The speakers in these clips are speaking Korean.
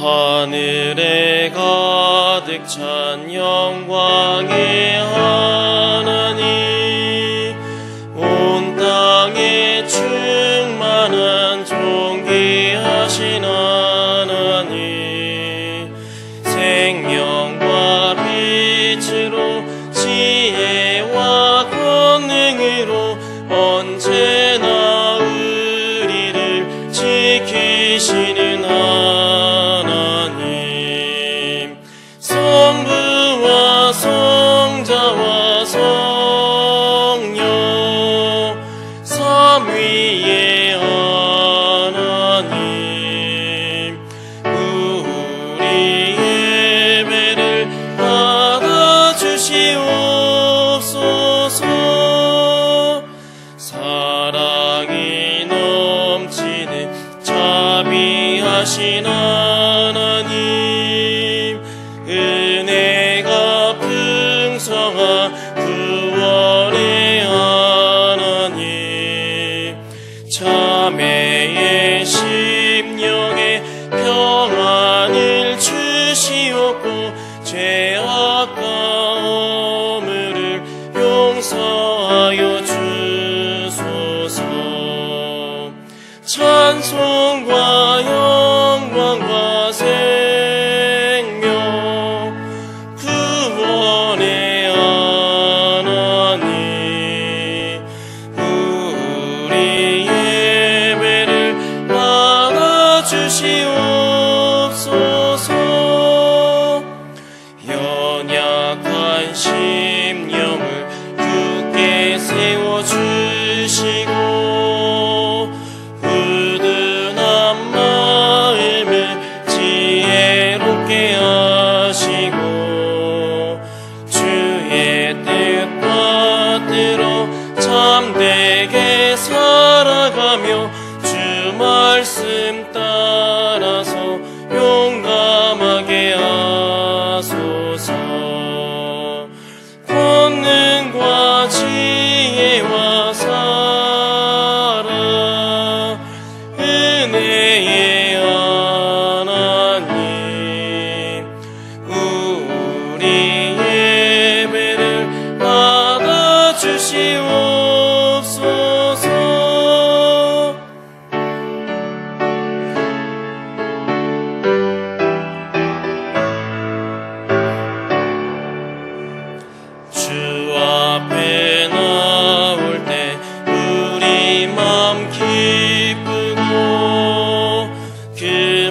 하늘에 가득 찬 영광의 하나님, 온 땅에 충만한 존귀하신 하나님, 생명과 빛으로 지혜와 권능으로 언제나 우리를 지키시는 하나님, 성부와 성자와 성령 삼위의 하나님, 우리 예배를 받아주시옵소서. 사랑이 넘치는 자비하신 하나님, 은혜가 풍성한 구원의 하나님, 자매의 심령에 평안을 주시옵고 죄악과 허물을 용서하여 주소서. 찬송과 영광과 생명 구원의 하나님, 우리 예배를 받아주시옵소서. 연약한 심령을 굳게 세워주시고 굳은한 마음을 지혜롭게 하시고 주의 뜻 받들어 참되게 살아가며 주 말씀 따라서 용감하게 하소서. 권능과 지혜와 사랑 은혜의 하나님, 우리 예배를 받아주시옵소서. 주 앞에 나올 때 우리 맘 기쁘고 그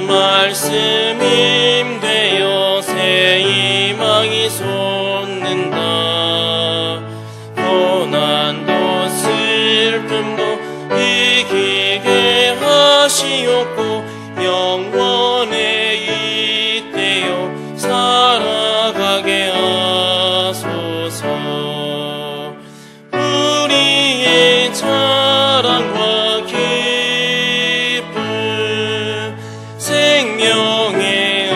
말씀 힘되어 새 희망이 솟는다. 고난도 슬픔도 이기게 하시옵고 영원에 잇대어 살아가게 하소서. 우리의 자랑과 기쁨 생명의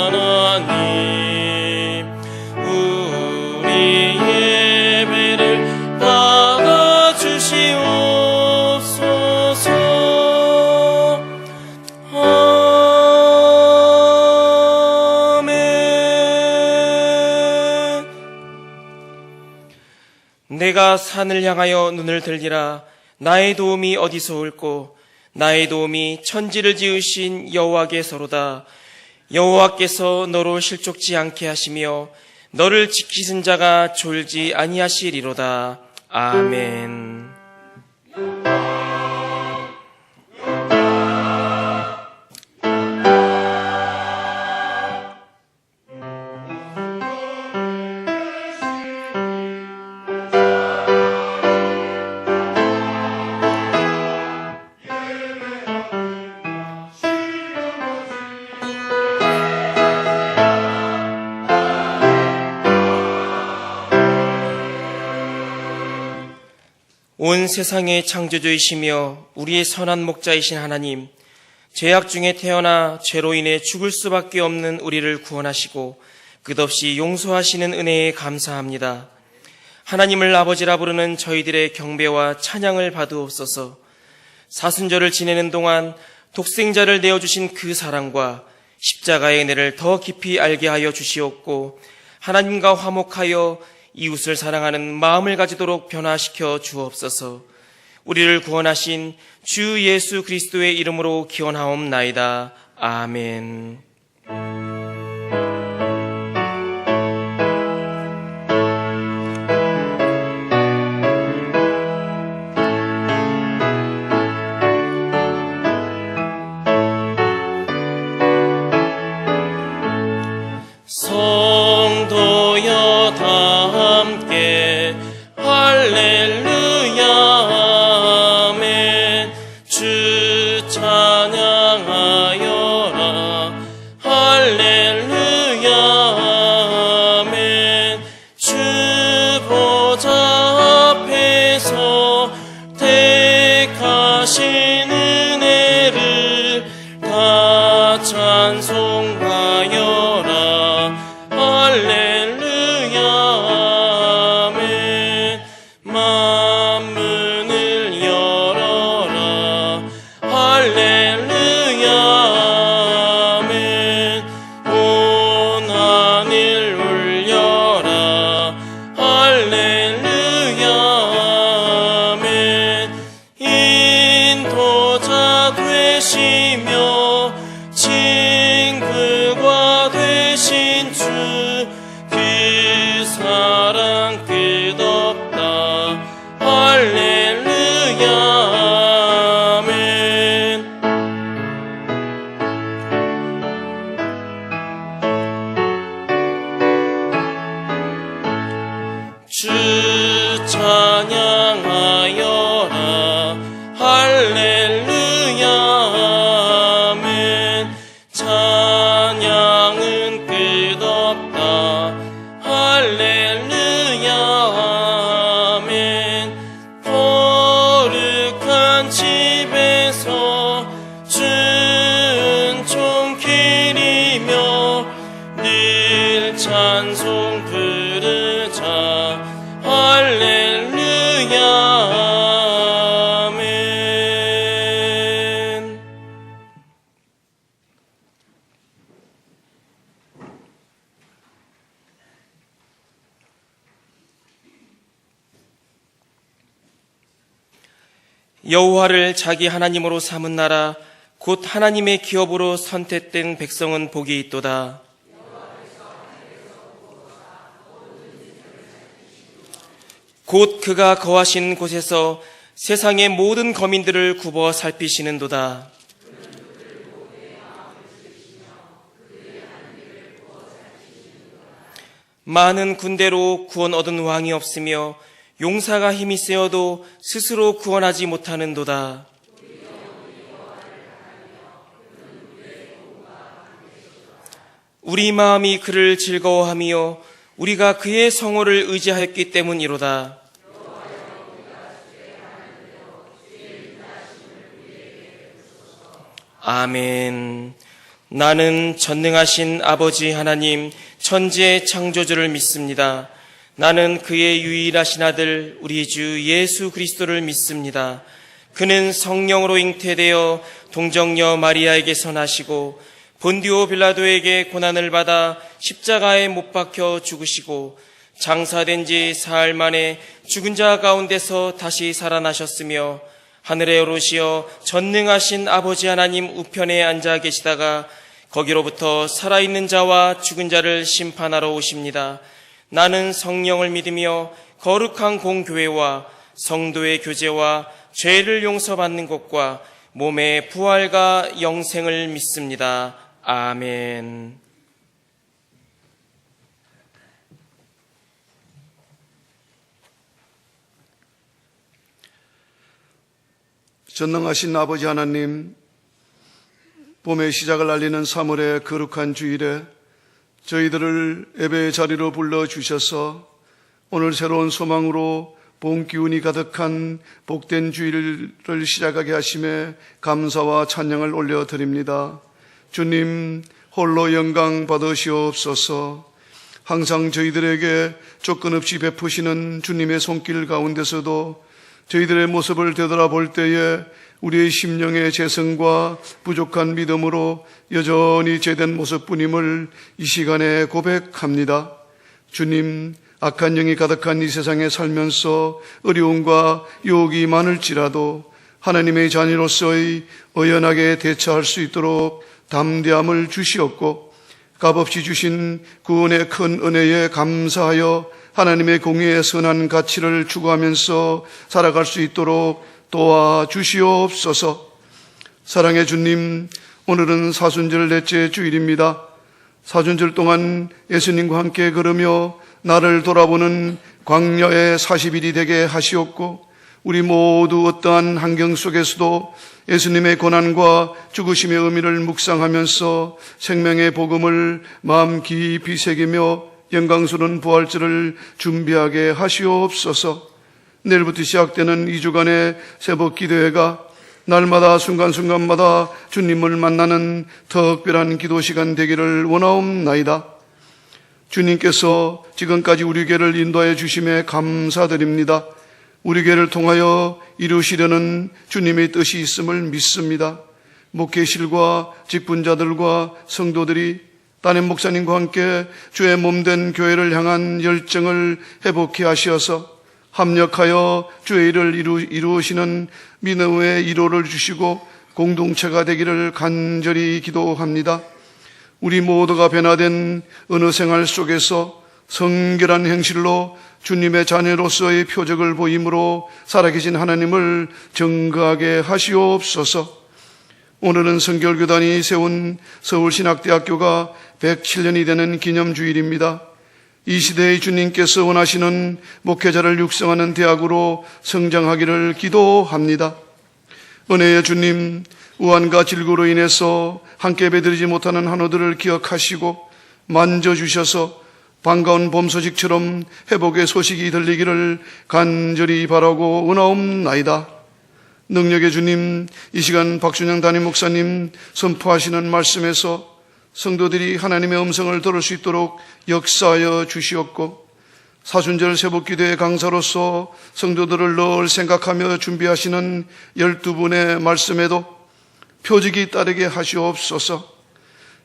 하나님, 우리 예배를 받아주시옵소서. 내가 산을 향하여 눈을 들리라. 나의 도움이 어디서 올꼬? 나의 도움이 천지를 지으신 여호와께서로다. 여호와께서 너로 실족지 않게 하시며 너를 지키신 자가 졸지 아니하시리로다. 아멘. 온 세상의 창조주이시며 우리의 선한 목자이신 하나님, 죄악 중에 태어나 죄로 인해 죽을 수밖에 없는 우리를 구원하시고 끝없이 용서하시는 은혜에 감사합니다. 하나님을 아버지라 부르는 저희들의 경배와 찬양을 받으옵소서. 사순절을 지내는 동안 독생자를 내어주신 그 사랑과 십자가의 은혜를 더 깊이 알게 하여 주시옵고 하나님과 화목하여 이웃을 사랑하는 마음을 가지도록 변화시켜 주옵소서. 우리를 구원하신 주 예수 그리스도의 이름으로 기원하옵나이다. 아멘. 성도여 다 함께 할렐루야 아멘. 주 찬양하여라 할렐루야 아멘. 주 보좌 앞에서 택하신 은혜를 다 찬송하여라 할렐루야 아멘. 만문을 열어라 할렐루야 아멘. 온 하늘 울려라 할렐루야 아멘. 인도자 되시며 친구가 되신 주 그 사랑 끝없다 할렐루야 아멘. 주 찬양하여라 할렐루야 아멘. 찬양은 끝없다 할렐루야 아멘. 거룩한 집에서 준총 기리며 늘 찬송 부르자 할렐루야 아멘. 여호와를 자기 하나님으로 삼은 나라 곧 하나님의 기업으로 선택된 백성은 복이 있도다. 곧 그가 거하신 곳에서 세상의 모든 거민들을 굽어 살피시는도다. 많은 군대로 구원 얻은 왕이 없으며 용사가 힘이 세어도 스스로 구원하지 못하는도다. 우리 마음이 그를 즐거워하며 우리가 그의 성호를 의지하였기 때문이로다. 아멘. 나는 전능하신 아버지 하나님 천지의 창조주를 믿습니다. 나는 그의 유일하신 아들 우리 주 예수 그리스도를 믿습니다. 그는 성령으로 잉태되어 동정녀 마리아에게서 나시고 본디오 빌라도에게 고난을 받아 십자가에 못 박혀 죽으시고 장사된 지 사흘 만에 죽은 자 가운데서 다시 살아나셨으며 하늘에 오르시어 전능하신 아버지 하나님 우편에 앉아 계시다가 거기로부터 살아있는 자와 죽은 자를 심판하러 오십니다. 나는 성령을 믿으며 거룩한 공교회와 성도의 교제와 죄를 용서받는 것과 몸의 부활과 영생을 믿습니다. 아멘. 전능하신 아버지 하나님, 봄의 시작을 알리는 3월의 거룩한 주일에 저희들을 예배의 자리로 불러주셔서 오늘 새로운 소망으로 봄 기운이 가득한 복된 주일을 시작하게 하심에 감사와 찬양을 올려드립니다. 주님 홀로 영광 받으시옵소서. 항상 저희들에게 조건 없이 베푸시는 주님의 손길 가운데서도 저희들의 모습을 되돌아볼 때에 우리의 심령의 재성과 부족한 믿음으로 여전히 죄된 모습뿐임을 이 시간에 고백합니다. 주님, 악한 영이 가득한 이 세상에 살면서 어려움과 유혹이 많을지라도 하나님의 자녀로서의 의연하게 대처할 수 있도록 담대함을 주시옵고 값없이 주신 구원의 큰 은혜에 감사하여 하나님의 공의의 선한 가치를 추구하면서 살아갈 수 있도록 도와주시옵소서. 사랑의 주님, 오늘은 사순절 넷째 주일입니다. 사순절 동안 예수님과 함께 걸으며 나를 돌아보는 광야의 40일이 되게 하시옵고 우리 모두 어떠한 환경 속에서도 예수님의 고난과 죽으심의 의미를 묵상하면서 생명의 복음을 마음 깊이 새기며 영광스러운 부활절을 준비하게 하시옵소서. 내일부터 시작되는 2주간의 새벽 기도회가 날마다 순간순간마다 주님을 만나는 특별한 기도 시간 되기를 원하옵나이다. 주님께서 지금까지 우리 교회를 인도하여 주심에 감사드립니다. 우리 교회를 통하여 이루시려는 주님의 뜻이 있음을 믿습니다. 목회실과 직분자들과 성도들이 담임 목사님과 함께 주의 몸된 교회를 향한 열정을 회복케 하시어서 합력하여 주의 일을 이루시는 믿음의 위로를 주시고 공동체가 되기를 간절히 기도합니다. 우리 모두가 변화된 어느 생활 속에서 성결한 행실로 주님의 자녀로서의 표적을 보임으로 살아계신 하나님을 증거하게 하시옵소서. 오늘은 성결교단이 세운 서울신학대학교가 107년이 되는 기념주일입니다. 이 시대의 주님께서 원하시는 목회자를 육성하는 대학으로 성장하기를 기도합니다. 은혜의 주님, 우환과 질고로 인해서 함께 배드리지 못하는 한우들을 기억하시고 만져주셔서 반가운 봄 소식처럼 회복의 소식이 들리기를 간절히 바라고 원하옵나이다. 능력의 주님, 이 시간 박준영 담임 목사님 선포하시는 말씀에서 성도들이 하나님의 음성을 들을 수 있도록 역사하여 주시옵고 사순절 새벽기도의 강사로서 성도들을 늘 생각하며 준비하시는 12분의 말씀에도 표적이 따르게 하시옵소서.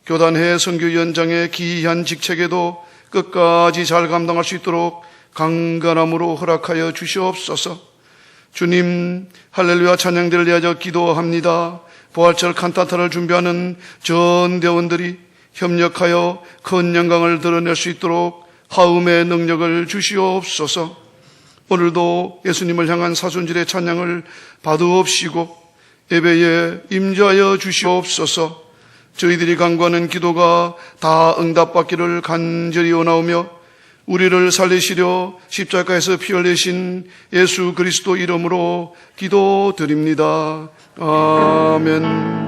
교단회 선교위원장의 기이한 직책에도 끝까지 잘 감당할 수 있도록 강건함으로 허락하여 주시옵소서. 주님, 할렐루야 찬양대를 위하여 기도합니다. 부활절 칸타타를 준비하는 전대원들이 협력하여 큰 영광을 드러낼 수 있도록 화음의 능력을 주시옵소서. 오늘도 예수님을 향한 사순절의 찬양을 받으옵시고 예배에 임재하여 주시옵소서. 저희들이 간구하는 기도가 다 응답받기를 간절히 원하오며 우리를 살리시려 십자가에서 피 흘리신 예수 그리스도 이름으로 기도드립니다. 아멘.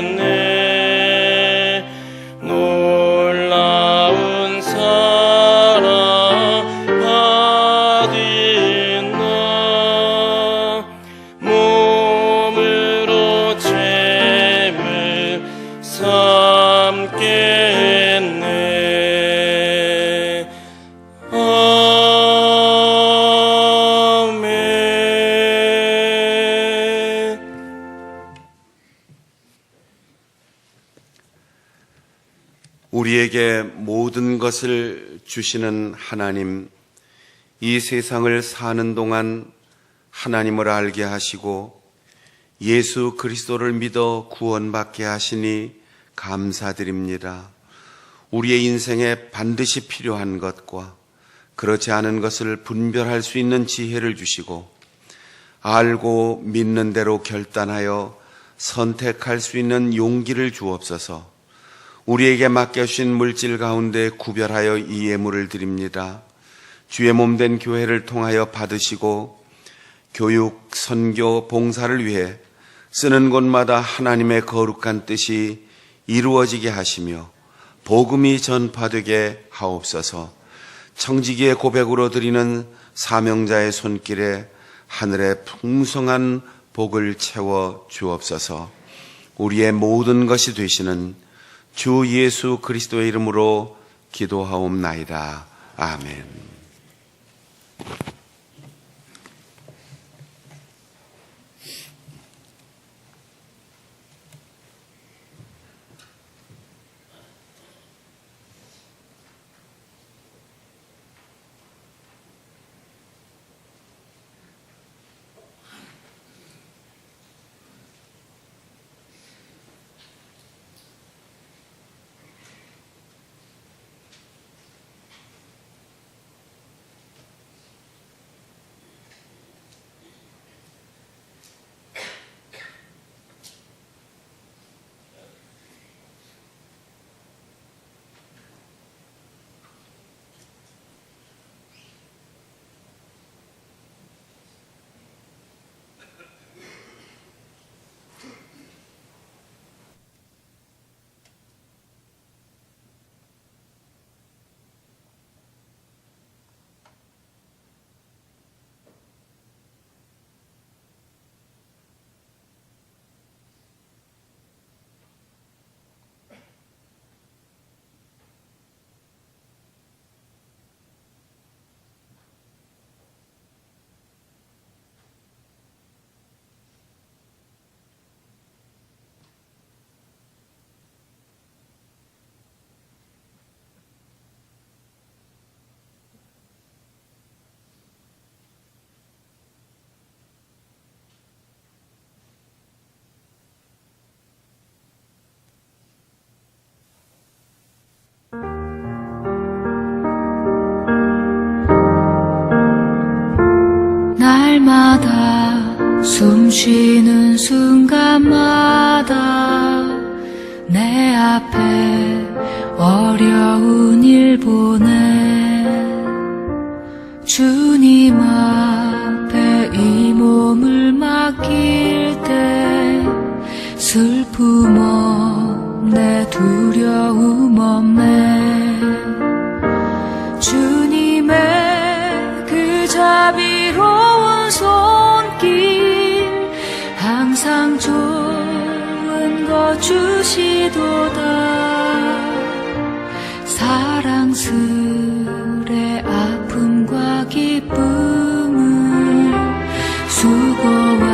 갚겠네. 놀라운 사랑 받은 나 몸으로 죄를 삼겠네. 아멘. 우리에게 모든 것을 주시는 하나님, 이 세상을 사는 동안 하나님을 알게 하시고 예수 그리스도를 믿어 구원받게 하시니 감사드립니다. 우리의 인생에 반드시 필요한 것과 그렇지 않은 것을 분별할 수 있는 지혜를 주시고 알고 믿는 대로 결단하여 선택할 수 있는 용기를 주옵소서. 우리에게 맡겨주신 물질 가운데 구별하여 이 예물을 드립니다. 주의 몸된 교회를 통하여 받으시고 교육, 선교, 봉사를 위해 쓰는 곳마다 하나님의 거룩한 뜻이 이루어지게 하시며 복음이 전파되게 하옵소서. 청지기의 고백으로 드리는 사명자의 손길에 하늘의 풍성한 복을 채워 주옵소서. 우리의 모든 것이 되시는 주 예수 그리스도의 이름으로 기도하옵나이다. 아멘. 날마다 숨 쉬는 순간마다 내 앞에 어려운 일 보내 주님 앞에 이 몸을 맡길 때 슬픔 없네 두려움 없네 주님의 그 자비로운 손길 항상 좋은 것 주시도다 사랑스레 아픔과 기쁨을 수고와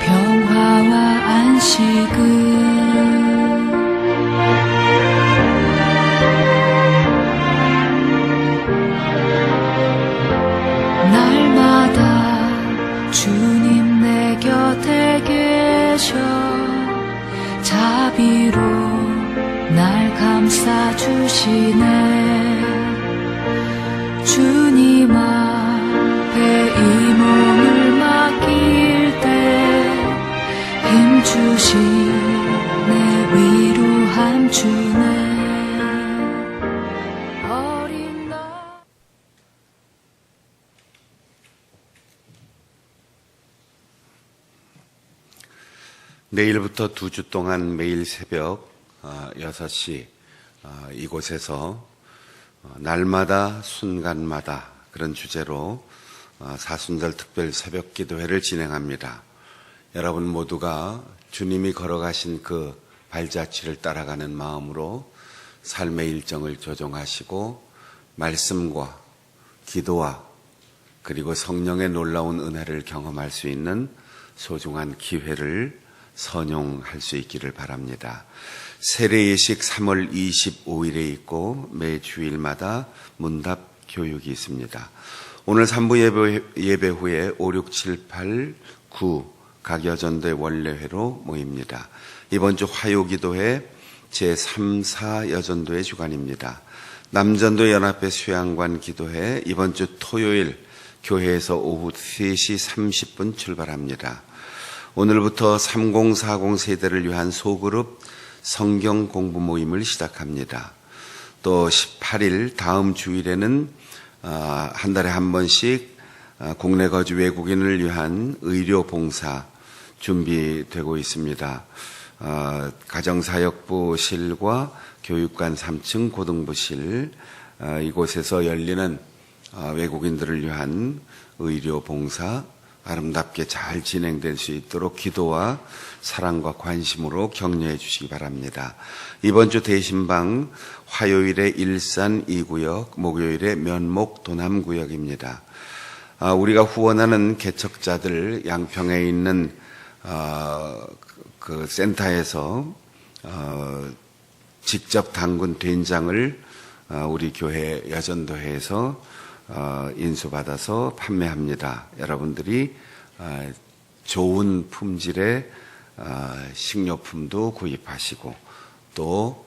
평화와 안식을 날마다 주님 내 곁에 계셔 자비로 날 감싸주시네 주님 앞에 이 몸을 맡길 때 힘주시네 위로함 주네 어린 나 내일부터 2주 동안 매일 새벽 6시 이곳에서 날마다 순간마다 그런 주제로 사순절 특별 새벽 기도회를 진행합니다. 여러분 모두가 주님이 걸어가신 그 발자취를 따라가는 마음으로 삶의 일정을 조정하시고 말씀과 기도와 그리고 성령의 놀라운 은혜를 경험할 수 있는 소중한 기회를 선용할 수 있기를 바랍니다. 세례예식 3월 25일에 있고 매 주일마다 문답 교육이 있습니다. 오늘 3부 예배 후에 5, 6, 7, 8, 9 각 여전도의 원래회로 모입니다. 이번 주 화요기도회 제3, 4 여전도의 주간입니다. 남전도 연합회 수양관 기도회 이번 주 토요일 교회에서 오후 3시 30분 출발합니다. 오늘부터 3040 세대를 위한 소그룹 성경 공부 모임을 시작합니다. 또 18일 다음 주일에는 한 달에 한 번씩 국내 거주 외국인을 위한 의료 봉사 준비되고 있습니다. 가정사역부실과 교육관 3층 고등부실 이곳에서 열리는 외국인들을 위한 의료 봉사 아름답게 잘 진행될 수 있도록 기도와 사랑과 관심으로 격려해 주시기 바랍니다. 이번 주 대신방 화요일에 일산 2구역, 목요일에 면목 도남구역입니다. 우리가 후원하는 개척자들 양평에 있는 그 센터에서 직접 담근 된장을 우리 교회 여전도회에서 인수받아서 판매합니다. 여러분들이 좋은 품질의 식료품도 구입하시고 또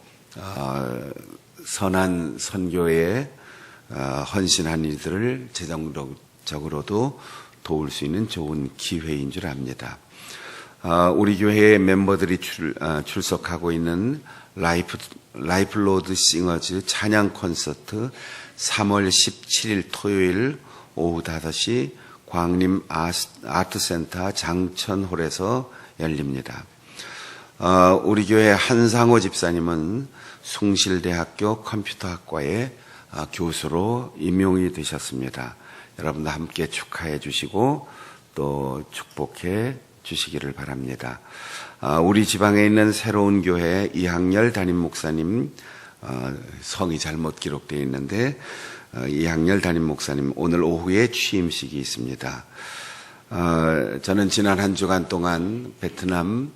선한 선교에 헌신한 이들을 재정적으로도 도울 수 있는 좋은 기회인 줄 압니다. 우리 교회의 멤버들이 출석하고 있는 라이프 로드 싱어즈 찬양 콘서트 3월 17일 토요일 오후 5시 광림 아트센터 장천홀에서 열립니다. 우리 교회 한상호 집사님은 숭실대학교 컴퓨터학과의 교수로 임용이 되셨습니다. 여러분도 함께 축하해 주시고 또 축복해 주시기를 바랍니다. 우리 지방에 있는 새로운 교회 이학열 담임 목사님 성이 잘못 기록되어 있는데 이학열 담임 목사님 오늘 오후에 취임식이 있습니다. 저는 지난 한 주간 동안 베트남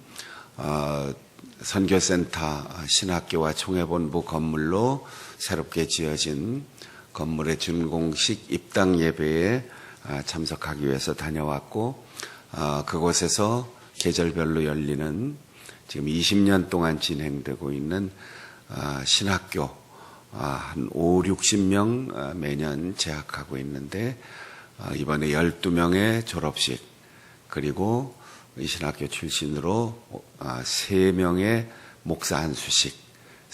선교센터 신학교와 총회본부 건물로 새롭게 지어진 건물의 준공식 입당 예배에 참석하기 위해서 다녀왔고 그곳에서 계절별로 열리는 지금 20년 동안 진행되고 있는 신학교 한 5, 60명 매년 재학하고 있는데 이번에 12명의 졸업식 그리고 이 신학교 출신으로 3명의 목사 안수식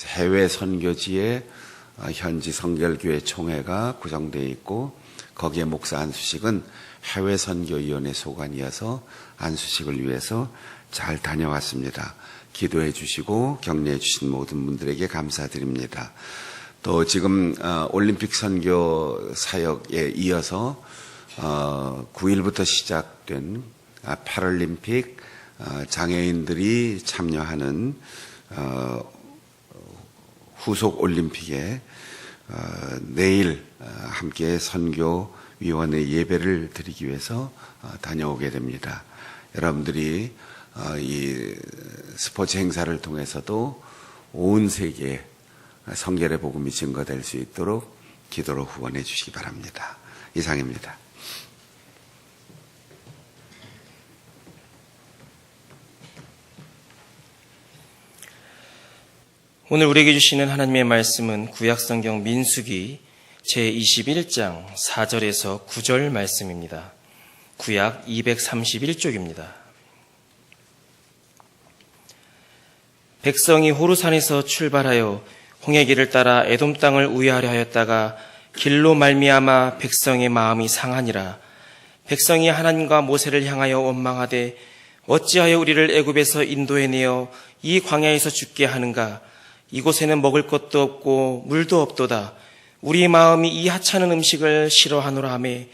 해외 선교지에 현지 성결교회 총회가 구성되어 있고 거기에 목사 안수식은 해외 선교위원회 소관이어서 안수식을 위해서 잘 다녀왔습니다. 기도해 주시고 격려해 주신 모든 분들에게 감사드립니다. 또 지금 올림픽 선교 사역에 이어서 9일부터 시작된 패럴림픽 장애인들이 참여하는 후속 올림픽에 내일 함께 선교위원회 예배를 드리기 위해서 다녀오게 됩니다. 여러분들이 이 스포츠 행사를 통해서도 온 세계에 성결의 복음이 증거될 수 있도록 기도로 후원해 주시기 바랍니다. 이상입니다. 오늘 우리에게 주시는 하나님의 말씀은 구약성경 민수기 제21장 4절에서 9절 말씀입니다. 구약 231쪽입니다. 백성이 호르산에서 출발하여 홍해길을 따라 에돔 땅을 우회하려 하였다가 길로 말미암아 백성의 마음이 상하니라. 백성이 하나님과 모세를 향하여 원망하되 어찌하여 우리를 애굽에서 인도해내어 이 광야에서 죽게 하는가? 이곳에는 먹을 것도 없고 물도 없도다. 우리 마음이 이 하찮은 음식을 싫어하노라 하매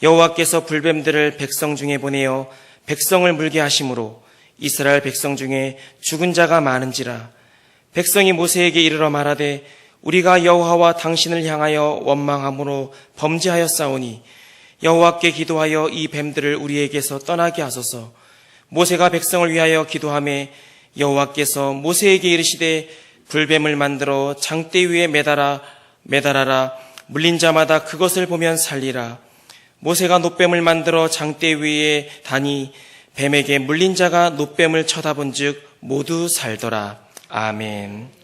여호와께서 불뱀들을 백성 중에 보내어 백성을 물게 하심으로 이스라엘 백성 중에 죽은 자가 많은지라. 백성이 모세에게 이르러 말하되 우리가 여호와와 당신을 향하여 원망함으로 범죄하였사오니 여호와께 기도하여 이 뱀들을 우리에게서 떠나게 하소서. 모세가 백성을 위하여 기도하매 여호와께서 모세에게 이르시되 불뱀을 만들어 장대 위에 매달아라. 물린 자마다 그것을 보면 살리라. 모세가 놋뱀을 만들어 장대 위에 다니 뱀에게 물린 자가 놋뱀을 쳐다본 즉 모두 살더라. 아멘.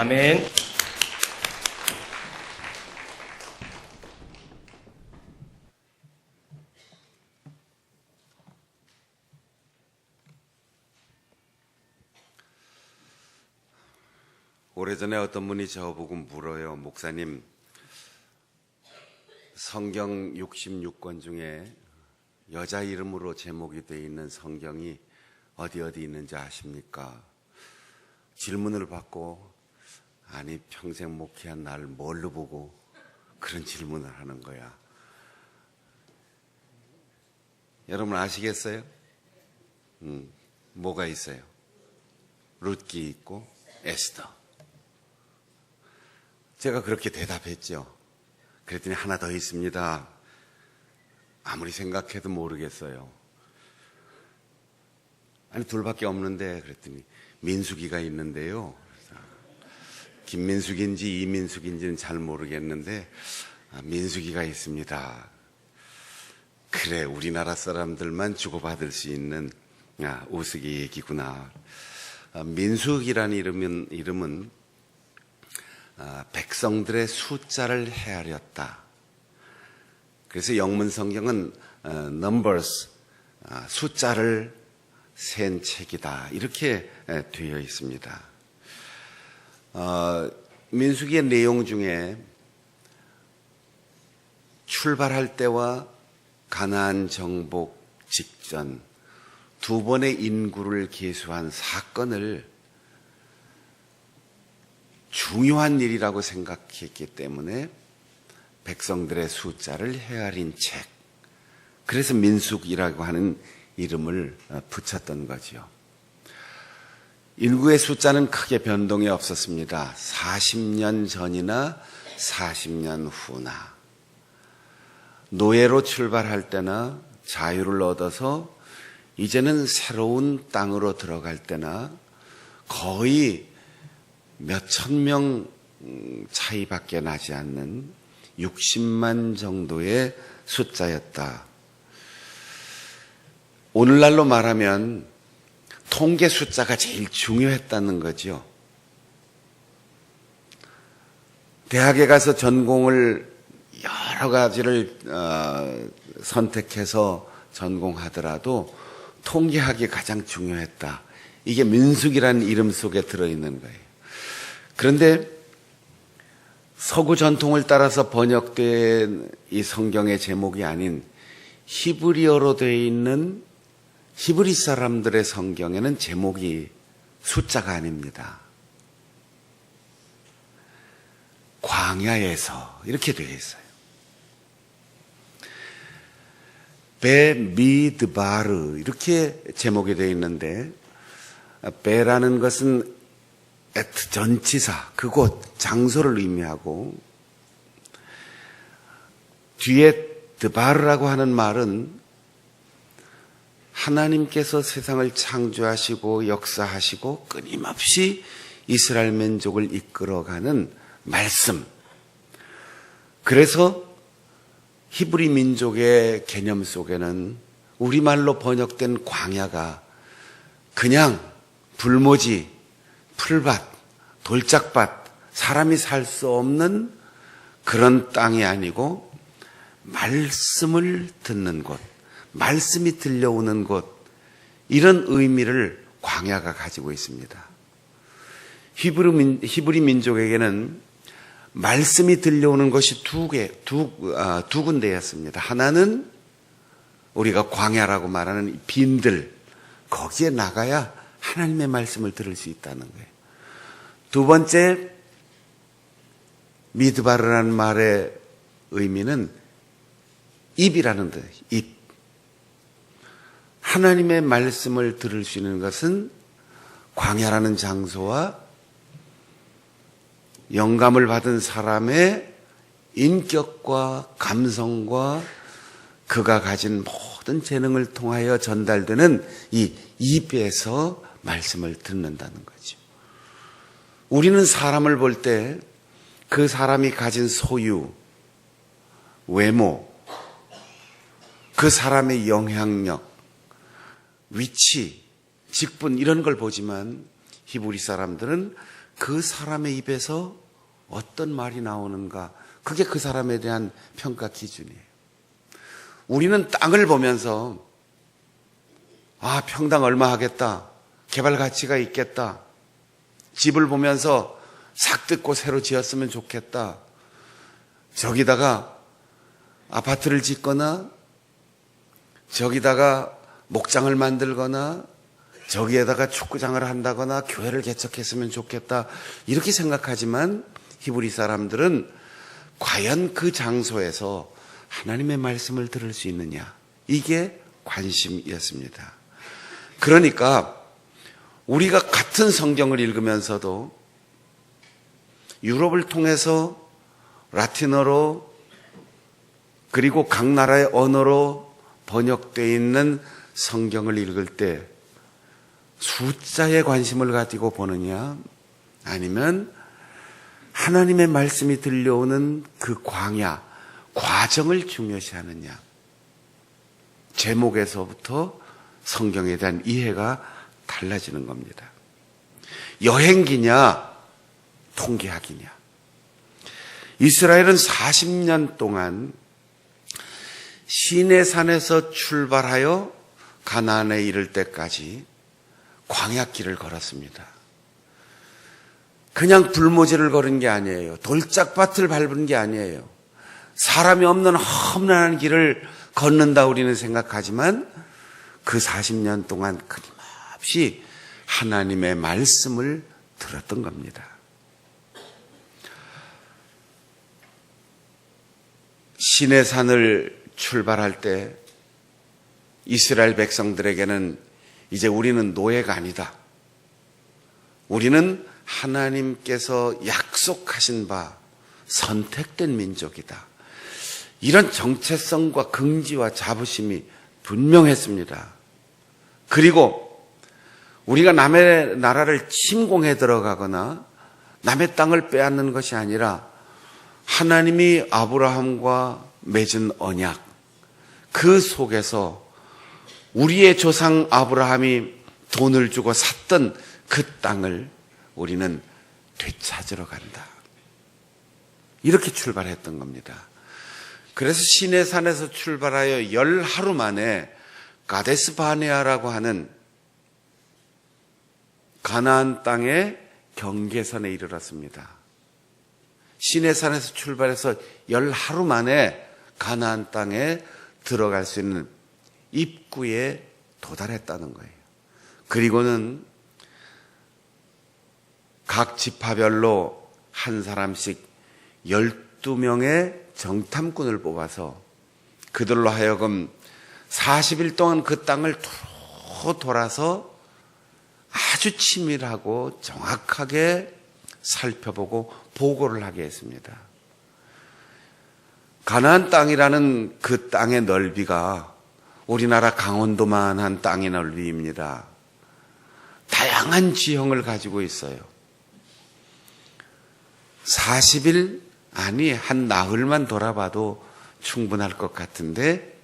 아멘. 오래전에 어떤 분이 저보고 물어요. 목사님, 성경 66권 중에 여자 이름으로 제목이 되어 있는 성경이 어디 있는지 아십니까? 질문을 받고 아니, 평생 목회한 날 뭘로 보고 그런 질문을 하는 거야? 여러분 아시겠어요? 뭐가 있어요? 룻기 있고 에스더. 제가 그렇게 대답했죠. 그랬더니 하나 더 있습니다. 아무리 생각해도 모르겠어요. 아니, 둘밖에 없는데. 그랬더니 민수기가 있는데요. 김민숙인지 이민숙인지는 잘 모르겠는데 민수기가 있습니다. 그래, 우리나라 사람들만 주고받을 수 있는 우스개 얘기구나. 민숙이라는 이름은 백성들의 숫자를 헤아렸다. 그래서 영문 성경은 Numbers, 숫자를 센 책이다, 이렇게 되어 있습니다. 민수기의 내용 중에 출발할 때와 가나안 정복 직전 두 번의 인구를 계수한 사건을 중요한 일이라고 생각했기 때문에 백성들의 숫자를 헤아린 책, 그래서 민숙이라고 하는 이름을 붙였던 거지요. 인구의 숫자는 크게 변동이 없었습니다. 40년 전이나 40년 후나, 노예로 출발할 때나 자유를 얻어서 이제는 새로운 땅으로 들어갈 때나 거의 몇천 명 차이밖에 나지 않는 60만 정도의 숫자였다. 오늘날로 말하면 통계 숫자가 제일 중요했다는 거죠. 대학에 가서 전공을 여러 가지를 선택해서 전공하더라도 통계학이 가장 중요했다. 이게 민숙이라는 이름 속에 들어있는 거예요. 그런데 서구 전통을 따라서 번역된 이 성경의 제목이 아닌 히브리어로 되어 있는 히브리 사람들의 성경에는 제목이 숫자가 아닙니다. 광야에서 이렇게 되어 있어요. 베미드바르 이렇게 제목이 되어 있는데, 베라는 것은 에트 전치사, 그곳 장소를 의미하고, 뒤에 드바르라고 하는 말은 하나님께서 세상을 창조하시고 역사하시고 끊임없이 이스라엘 민족을 이끌어가는 말씀. 그래서 히브리 민족의 개념 속에는 우리말로 번역된 광야가 그냥 불모지, 풀밭, 돌짝밭, 사람이 살 수 없는 그런 땅이 아니고 말씀을 듣는 곳, 말씀이 들려오는 곳, 이런 의미를 광야가 가지고 있습니다. 히브리 민족에게는 말씀이 들려오는 것이 두 군데였습니다. 하나는 우리가 광야라고 말하는 빈들, 거기에 나가야 하나님의 말씀을 들을 수 있다는 거예요. 두 번째, 미드바르라는 말의 의미는 입이라는 데, 입. 하나님의 말씀을 들을 수 있는 것은 광야라는 장소와 영감을 받은 사람의 인격과 감성과 그가 가진 모든 재능을 통하여 전달되는 이 입에서 말씀을 듣는다는 거죠. 우리는 사람을 볼 때 그 사람이 가진 소유, 외모, 그 사람의 영향력, 위치, 직분 이런 걸 보지만 히브리 사람들은 그 사람의 입에서 어떤 말이 나오는가, 그게 그 사람에 대한 평가 기준이에요. 우리는 땅을 보면서 평당 얼마 하겠다, 개발 가치가 있겠다, 집을 보면서 싹 뜯고 새로 지었으면 좋겠다, 저기다가 아파트를 짓거나 저기다가 목장을 만들거나 저기에다가 축구장을 한다거나 교회를 개척했으면 좋겠다 이렇게 생각하지만 히브리 사람들은 과연 그 장소에서 하나님의 말씀을 들을 수 있느냐, 이게 관심이었습니다. 그러니까 우리가 같은 성경을 읽으면서도 유럽을 통해서 라틴어로 그리고 각 나라의 언어로 번역되어 있는 성경을 읽을 때 숫자에 관심을 가지고 보느냐, 아니면 하나님의 말씀이 들려오는 그 광야, 과정을 중요시하느냐, 제목에서부터 성경에 대한 이해가 달라지는 겁니다. 여행기냐 통계학이냐. 이스라엘은 40년 동안 시내산에서 출발하여 가나안에 이를 때까지 광야길을 걸었습니다. 그냥 불모지를 걸은 게 아니에요. 돌짝밭을 밟은 게 아니에요. 사람이 없는 험난한 길을 걷는다 우리는 생각하지만 그 40년 동안 끊임없이 하나님의 말씀을 들었던 겁니다. 시내산을 출발할 때 이스라엘 백성들에게는 이제 우리는 노예가 아니다. 우리는 하나님께서 약속하신 바 선택된 민족이다. 이런 정체성과 긍지와 자부심이 분명했습니다. 그리고 우리가 남의 나라를 침공해 들어가거나 남의 땅을 빼앗는 것이 아니라 하나님이 아브라함과 맺은 언약, 그 속에서 우리의 조상 아브라함이 돈을 주고 샀던 그 땅을 우리는 되찾으러 간다. 이렇게 출발했던 겁니다. 그래서 시내산에서 출발하여 10하루 만에 가데스 바네아라고 하는 가나안 땅의 경계선에 이르렀습니다. 시내산에서 출발해서 10하루 만에 가나안 땅에 들어갈 수 있는 입구에 도달했다는 거예요. 그리고는 각 지파별로 한 사람씩 12명의 정탐꾼을 뽑아서 그들로 하여금 40일 동안 그 땅을 돌아서 아주 치밀하고 정확하게 살펴보고 보고를 하게 했습니다. 가나안 땅이라는 그 땅의 넓이가 우리나라 강원도만한 땅의 넓이입니다. 다양한 지형을 가지고 있어요. 40일, 아니 한 나흘만 돌아봐도 충분할 것 같은데,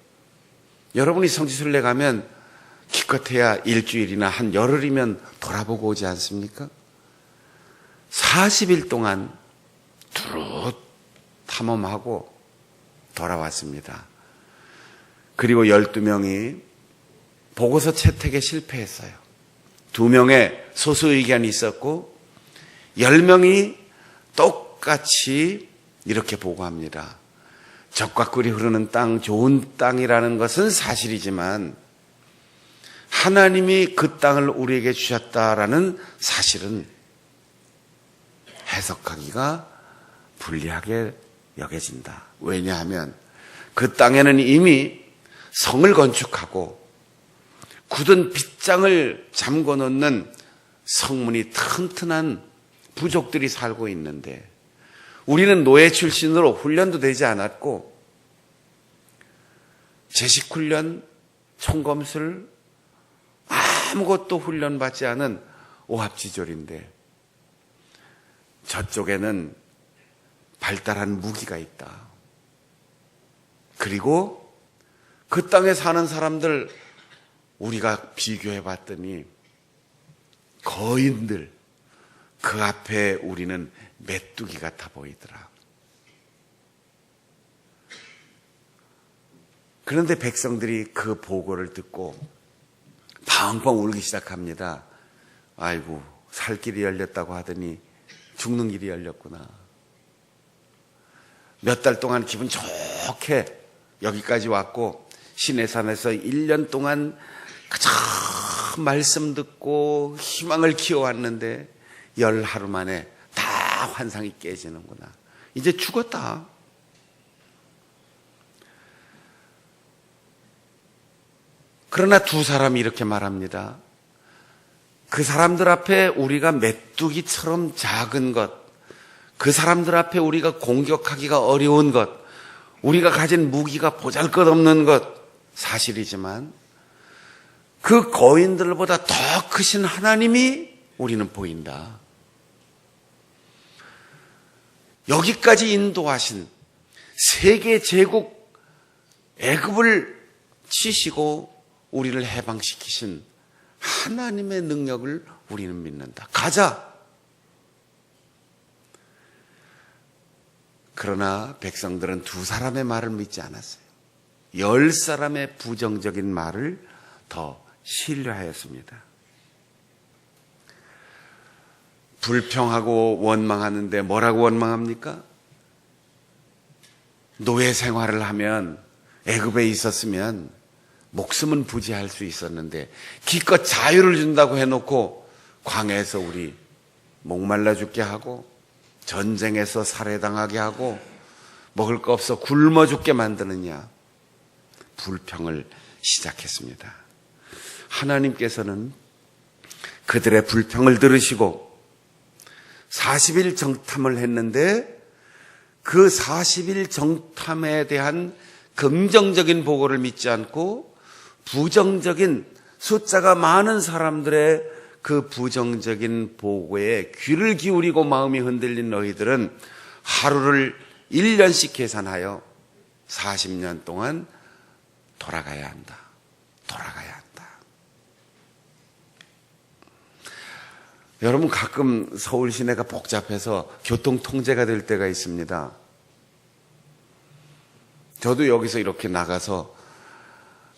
여러분이 성지순례 가면 기껏해야 일주일이나 한 열흘이면 돌아보고 오지 않습니까? 40일 동안 두루 탐험하고 돌아왔습니다. 그리고 12명이 보고서 채택에 실패했어요. 2명의 소수 의견이 있었고 10명이 똑같이 이렇게 보고합니다. 젖과 꿀이 흐르는 땅, 좋은 땅이라는 것은 사실이지만 하나님이 그 땅을 우리에게 주셨다라는 사실은 해석하기가 불리하게 여겨진다. 왜냐하면 그 땅에는 이미 성을 건축하고 굳은 빗장을 잠궈 놓는 성문이 튼튼한 부족들이 살고 있는데, 우리는 노예 출신으로 훈련도 되지 않았고 제식훈련, 총검술 아무것도 훈련받지 않은 오합지졸인데 저쪽에는 발달한 무기가 있다. 그리고 그 땅에 사는 사람들 우리가 비교해 봤더니 거인들, 그 앞에 우리는 메뚜기 같아 보이더라. 그런데 백성들이 그 보고를 듣고 펑펑 울기 시작합니다. 아이고, 살 길이 열렸다고 하더니 죽는 길이 열렸구나. 몇 달 동안 기분 좋게 여기까지 왔고 시내산에서 1년 동안 가장 말씀 듣고 희망을 키워왔는데 10하루 만에 다 환상이 깨지는구나. 이제 죽었다. 그러나 두 사람이 이렇게 말합니다. 그 사람들 앞에 우리가 메뚜기처럼 작은 것, 그 사람들 앞에 우리가 공격하기가 어려운 것, 우리가 가진 무기가 보잘것없는 것 사실이지만 그 거인들보다 더 크신 하나님이 우리는 보인다. 여기까지 인도하신 세계 제국 애굽을 치시고 우리를 해방시키신 하나님의 능력을 우리는 믿는다. 가자. 그러나 백성들은 두 사람의 말을 믿지 않았어요. 10사람의 부정적인 말을 더 신뢰하였습니다. 불평하고 원망하는데 뭐라고 원망합니까? 노예 생활을 하면 애굽에 있었으면 목숨은 부지할 수 있었는데 기껏 자유를 준다고 해놓고 광야에서 우리 목말라 죽게 하고 전쟁에서 살해당하게 하고 먹을 거 없어 굶어 죽게 만드느냐. 불평을 시작했습니다. 하나님께서는 그들의 불평을 들으시고 40일 정탐을 했는데 그 40일 정탐에 대한 긍정적인 보고를 믿지 않고 부정적인 숫자가 많은 사람들의 그 부정적인 보고에 귀를 기울이고 마음이 흔들린 너희들은 하루를 1년씩 계산하여 40년 동안 돌아가야 한다. 돌아가야 한다. 여러분, 가끔 서울 시내가 복잡해서 교통 통제가 될 때가 있습니다. 저도 여기서 이렇게 나가서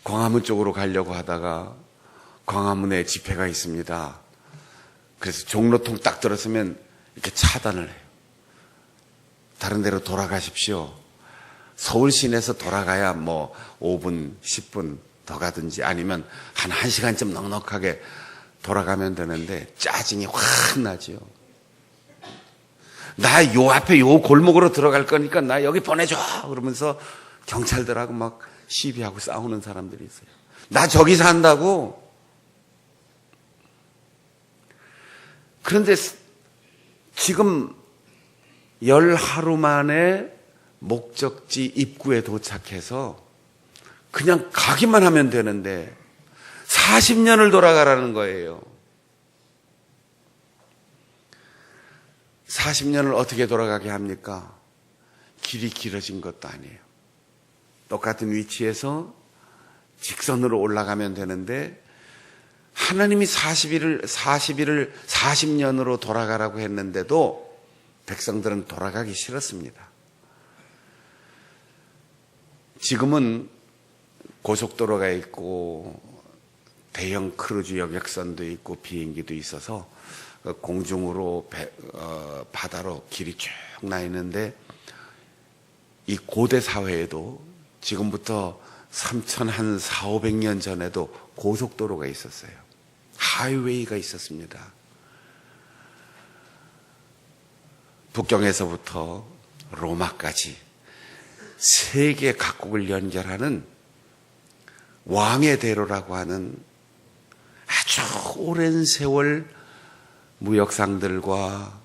광화문 쪽으로 가려고 하다가 광화문에 집회가 있습니다. 그래서 종로통 딱 들었으면 이렇게 차단을 해요. 다른 데로 돌아가십시오. 서울 시내에서 돌아가야 뭐 5분, 10분 더 가든지 아니면 한 1시간쯤 넉넉하게 돌아가면 되는데 짜증이 확 나죠. 나 요 앞에 요 골목으로 들어갈 거니까 나 여기 보내줘 그러면서 경찰들하고 막 시비하고 싸우는 사람들이 있어요. 나 저기 산다고. 그런데 지금 10하루 만에 목적지 입구에 도착해서 그냥 가기만 하면 되는데 40년을 돌아가라는 거예요. 40년을 어떻게 돌아가게 합니까? 길이 길어진 것도 아니에요. 똑같은 위치에서 직선으로 올라가면 되는데 하나님이 40일을 40년으로 돌아가라고 했는데도 백성들은 돌아가기 싫었습니다. 지금은 고속도로가 있고 대형 크루즈 여객선도 있고 비행기도 있어서 공중으로 바다로 길이 쭉 나 있는데 이 고대 사회에도 지금부터 3,400년 전에도 고속도로가 있었어요. 하이웨이가 있었습니다. 북경에서부터 로마까지 세계 각국을 연결하는 왕의 대로라고 하는 아주 오랜 세월 무역상들과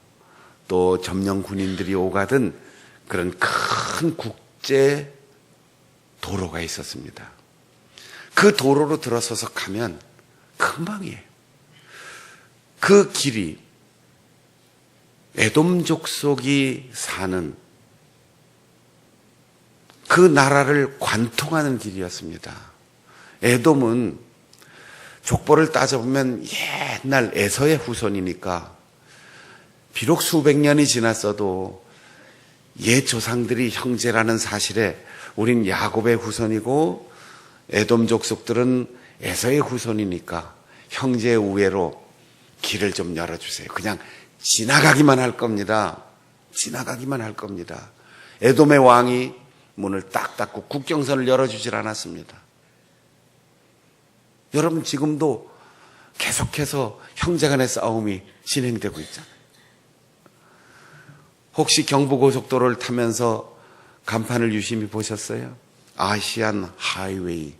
또 점령 군인들이 오가던 그런 큰 국제 도로가 있었습니다. 그 도로로 들어서서 가면 금방이에요. 그 길이 에돔 족속이 사는 그 나라를 관통하는 길이었습니다. 에돔은 족보를 따져보면 옛날 에서의 후손이니까 비록 수백 년이 지났어도 옛 조상들이 형제라는 사실에 우린 야곱의 후손이고 에돔 족속들은 에서의 후손이니까 형제의 우애로 길을 좀 열어주세요. 그냥 지나가기만 할 겁니다. 지나가기만 할 겁니다. 에돔의 왕이 문을 딱 닫고 국경선을 열어주질 않았습니다. 여러분, 지금도 계속해서 형제간의 싸움이 진행되고 있잖아요. 혹시 경부고속도로를 타면서 간판을 유심히 보셨어요? 아시안 하이웨이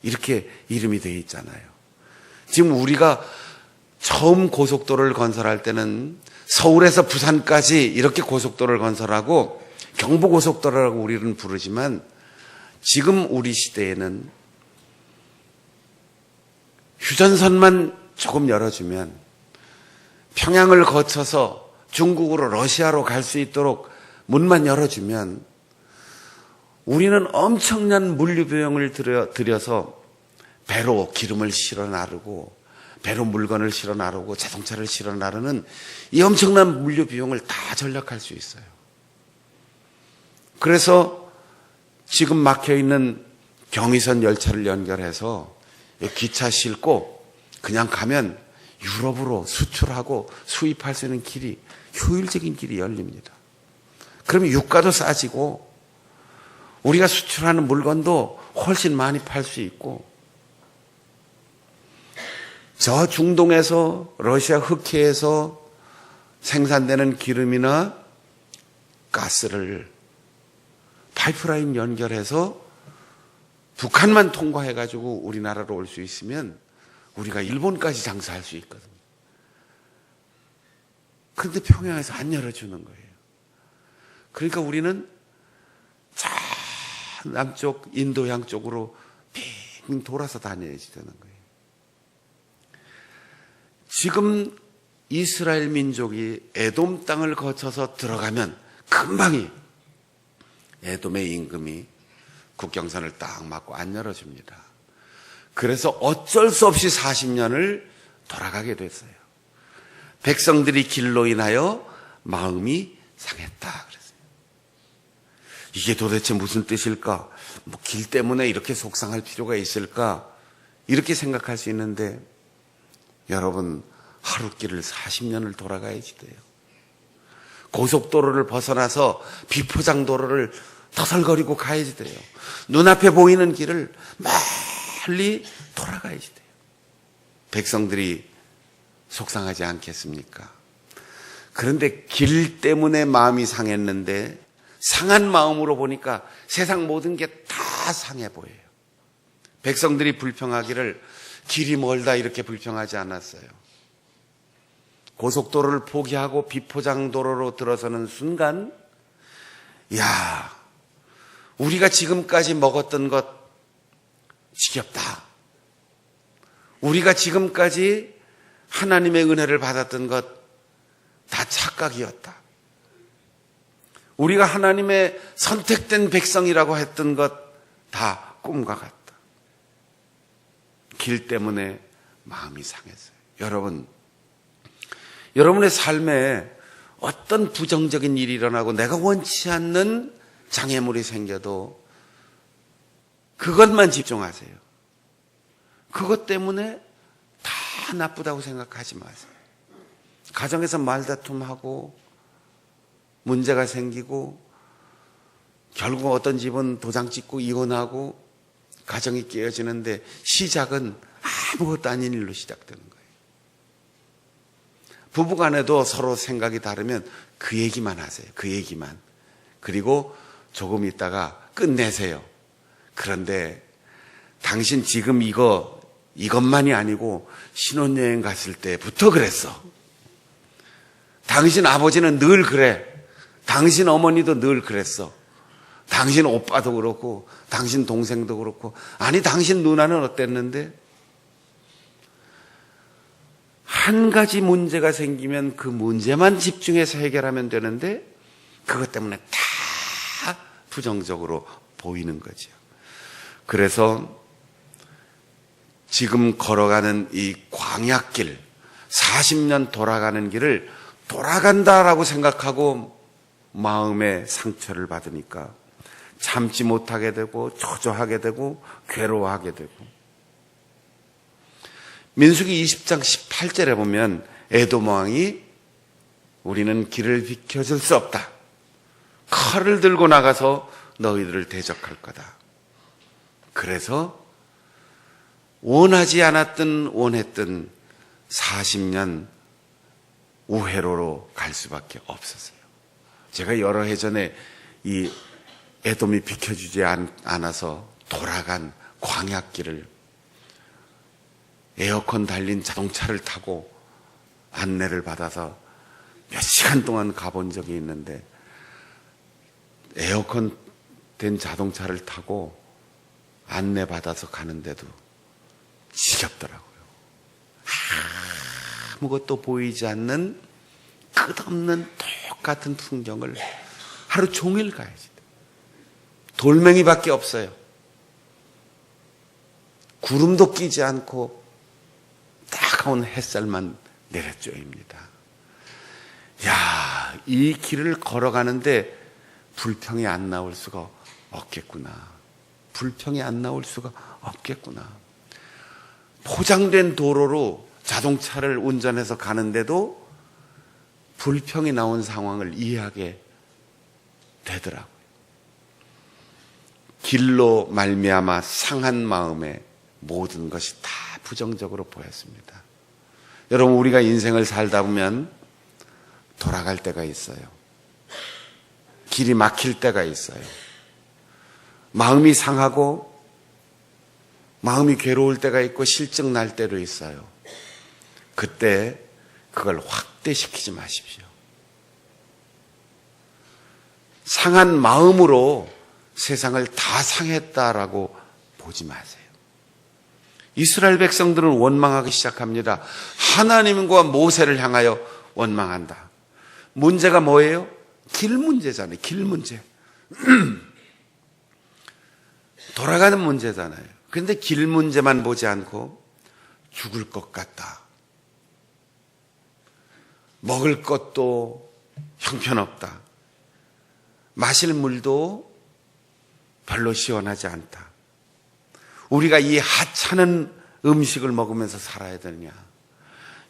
이렇게 이름이 되어 있잖아요. 지금 우리가 처음 고속도로를 건설할 때는 서울에서 부산까지 이렇게 고속도로를 건설하고 경부고속도로라고 우리는 부르지만 지금 우리 시대에는 휴전선만 조금 열어주면 평양을 거쳐서 중국으로 러시아로 갈 수 있도록 문만 열어주면 우리는 엄청난 물류 비용을 들여서 배로 기름을 실어 나르고 배로 물건을 실어 나르고 자동차를 실어 나르는 이 엄청난 물류 비용을 다 절약할 수 있어요. 그래서 지금 막혀있는 경의선 열차를 연결해서 기차 싣고 그냥 가면 유럽으로 수출하고 수입할 수 있는 길이, 효율적인 길이 열립니다. 그러면 유가도 싸지고 우리가 수출하는 물건도 훨씬 많이 팔 수 있고 저 중동에서 러시아 흑해에서 생산되는 기름이나 가스를 파이프라인 연결해서 북한만 통과해가지고 우리나라로 올 수 있으면 우리가 일본까지 장사할 수 있거든요. 그런데 평양에서 안 열어주는 거예요. 그러니까 우리는 저 남쪽 인도양 쪽으로 빙 돌아서 다녀야지 되는 거예요. 지금 이스라엘 민족이 에돔 땅을 거쳐서 들어가면 금방이 에돔의 임금이 국경선을 딱 막고 안 열어줍니다. 그래서 어쩔 수 없이 40년을 돌아가게 됐어요. 백성들이 길로 인하여 마음이 상했다 그랬어요. 이게 도대체 무슨 뜻일까? 뭐 길 때문에 이렇게 속상할 필요가 있을까? 이렇게 생각할 수 있는데 여러분 하루길을 40년을 돌아가야지 돼요. 고속도로를 벗어나서 비포장도로를 터설거리고 가야지 돼요. 눈앞에 보이는 길을 멀리 돌아가야지 돼요. 백성들이 속상하지 않겠습니까? 그런데 길 때문에 마음이 상했는데 상한 마음으로 보니까 세상 모든 게 다 상해 보여요. 백성들이 불평하기를 길이 멀다 이렇게 불평하지 않았어요. 고속도로를 포기하고 비포장도로로 들어서는 순간 야, 우리가 지금까지 먹었던 것 지겹다. 우리가 지금까지 하나님의 은혜를 받았던 것 다 착각이었다. 우리가 하나님의 선택된 백성이라고 했던 것 다 꿈과 같다. 길 때문에 마음이 상했어요. 여러분, 여러분의 삶에 어떤 부정적인 일이 일어나고 내가 원치 않는 장애물이 생겨도 그것만 집중하세요. 그것 때문에 다 나쁘다고 생각하지 마세요. 가정에서 말다툼하고 문제가 생기고 결국 어떤 집은 도장 찍고 이혼하고 가정이 깨어지는데 시작은 아무것도 아닌 일로 시작되는 거예요. 부부간에도 서로 생각이 다르면 그 얘기만 하세요. 그 얘기만. 그리고 조금 있다가 끝내세요. 그런데 당신 지금 이것만이 아니고 신혼여행 갔을 때부터 그랬어. 당신 아버지는 늘 그래. 당신 어머니도 늘 그랬어. 당신 오빠도 그렇고 당신 동생도 그렇고 아니 당신 누나는 어땠는데? 한 가지 문제가 생기면 그 문제만 집중해서 해결하면 되는데 그것 때문에 다 부정적으로 보이는 거죠. 그래서 지금 걸어가는 이 광야길 40년 돌아가는 길을 돌아간다라고 생각하고 마음의 상처를 받으니까 참지 못하게 되고 초조하게 되고 괴로워하게 되고 민수기 20장 18절에 보면 에돔 왕이 우리는 길을 비켜줄 수 없다. 칼을 들고 나가서 너희들을 대적할 거다. 그래서 원하지 않았든 원했든 40년 우회로로 갈 수밖에 없었어요. 제가 여러 해 전에 이 에돔이 비켜주지 않아서 돌아간 광야길을 에어컨 달린 자동차를 타고 안내를 받아서 몇 시간 동안 가본 적이 있는데, 에어컨 된 자동차를 타고 안내받아서 가는데도 지겹더라고요. 아무것도 보이지 않는 끝없는 똑같은 풍경을 하루 종일 가야지. 돌멩이밖에 없어요. 구름도 끼지 않고 따가운 햇살만 내려쬐입니다. 야, 이 길을 걸어가는데 불평이 안 나올 수가 없겠구나. 불평이 안 나올 수가 없겠구나. 포장된 도로로 자동차를 운전해서 가는데도 불평이 나온 상황을 이해하게 되더라고요. 길로 말미암아 상한 마음에 모든 것이 다 부정적으로 보였습니다. 여러분, 우리가 인생을 살다 보면 돌아갈 때가 있어요. 길이 막힐 때가 있어요. 마음이 상하고 마음이 괴로울 때가 있고 실증 날 때도 있어요. 그때 그걸 확대시키지 마십시오. 상한 마음으로 세상을 다 상했다라고 보지 마세요. 이스라엘 백성들은 원망하기 시작합니다. 하나님과 모세를 향하여 원망한다. 문제가 뭐예요? 길 문제잖아요. 길 문제. 돌아가는 문제잖아요. 그런데 길 문제만 보지 않고 죽을 것 같다. 먹을 것도 형편없다. 마실 물도 별로 시원하지 않다. 우리가 이 하찮은 음식을 먹으면서 살아야 되느냐?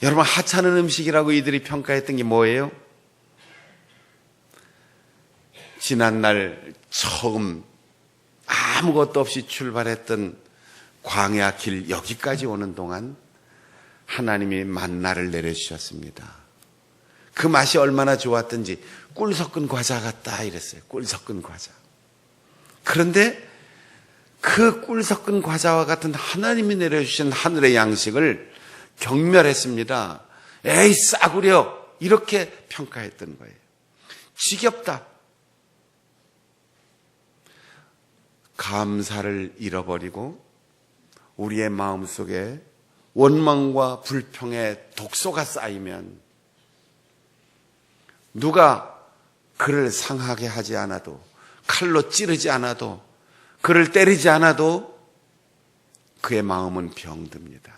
여러분, 하찮은 음식이라고 이들이 평가했던 게 뭐예요? 지난날 처음 아무것도 없이 출발했던 광야 길 여기까지 오는 동안 하나님이 만나를 내려주셨습니다. 그 맛이 얼마나 좋았던지 꿀 섞은 과자 같다 이랬어요. 꿀 섞은 과자. 그런데 그 꿀 섞은 과자와 같은 하나님이 내려주신 하늘의 양식을 경멸했습니다. 에이, 싸구려, 이렇게 평가했던 거예요. 지겹다. 감사를 잃어버리고 우리의 마음속에 원망과 불평의 독소가 쌓이면 누가 그를 상하게 하지 않아도, 칼로 찌르지 않아도, 그를 때리지 않아도 그의 마음은 병듭니다.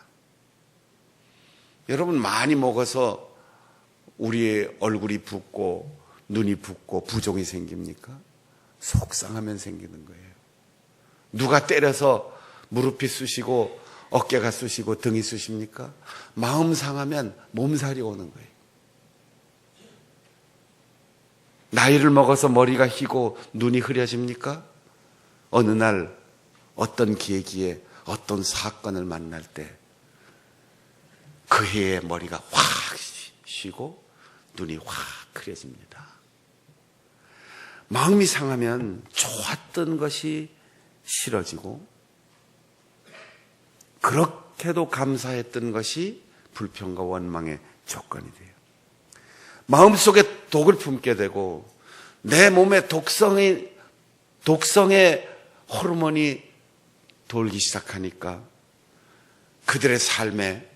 여러분, 많이 먹어서 우리의 얼굴이 붓고 눈이 붓고 부종이 생깁니까? 속상하면 생기는 거예요. 누가 때려서 무릎이 쑤시고 어깨가 쑤시고 등이 쑤십니까? 마음 상하면 몸살이 오는 거예요. 나이를 먹어서 머리가 휘고 눈이 흐려집니까? 어느 날 어떤 계기에 어떤 사건을 만날 때 그 해에 머리가 확 쉬고 눈이 확 흐려집니다. 마음이 상하면 좋았던 것이 싫어지고 그렇게도 감사했던 것이 불평과 원망의 조건이 돼요. 마음속에 독을 품게 되고 내 몸에 독성의 호르몬이 돌기 시작하니까 그들의 삶에